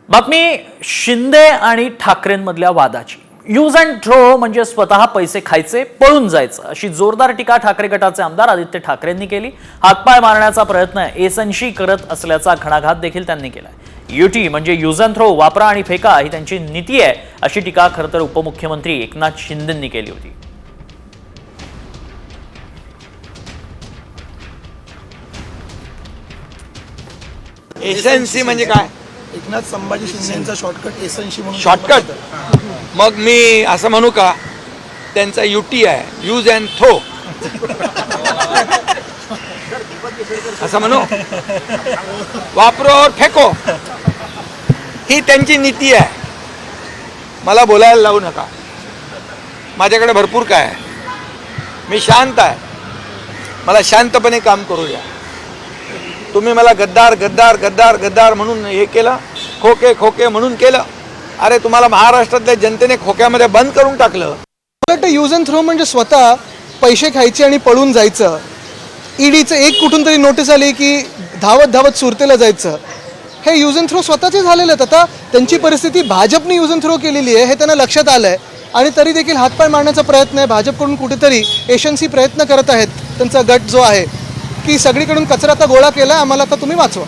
बातमी शिंदे आणि ठाकरेंमधल्या वादाची। यूज अँड थ्रो म्हणजे स्वतः पैसे खायचे, पळून जायचं, अशी जोरदार टीका ठाकरे गटाचे आमदार आदित्य ठाकरेंनी केली। हातपाय मारण्याचा प्रयत्न एसनशी करत असल्याचा घणाघात देखील त्यांनी केलाय। युटी म्हणजे यूज अँड थ्रो, वापरा आणि फेका ही त्यांची नीती आहे, अशी टीका खरं तर उपमुख्यमंत्री एकनाथ शिंदेंनी केली होती। एसएनसी म्हणजे काय? एकनाथ संभाजी शिंदेचा शॉर्टकट एसएनसी म्हणून। शॉर्टकट? मग मी असं म्हणू का त्यांचा युटी आहे, यूज अँड थ्रो असं म्हणू? वापरो और फेको ही त्यांची नीती आहे। मला बोलायला लावू नका, माझ्याकडे भरपूर काय आहे, मी शांत आहे, मला शांतपणे काम करू द्या। तुम्ही मला गद्दार गद्दार गद्दार गद्दार म्हणून हे केलं, खोके खोके म्हणून केलं। अरे तुम्हाला महाराष्ट्रातल्या जनतेने खोक्यामध्ये बंद करून टाकलं। यूज अँड थ्रो म्हणजे स्वतः पैसे खायचे आणि पळून जायचं। ईडीचं एक कुठून तरी नोटीस आली की धावत धावत सुरतेला जायचं। हे यूज अँड थ्रो स्वतःचे झालेले आहेत। आता त्यांची परिस्थिती भाजपने यूज अँड थ्रो केलेली आहे हे त्यांना लक्षात आलं आहे आणि तरी देखील हातपाय मारण्याचा प्रयत्न आहे। भाजपकडून कुठेतरी एशनसी प्रयत्न करत आहेत, त्यांचा गट जो आहे की सगळीकडून कचरा आता गोळा केला, आम्हाला आता तुम्ही वाचवा।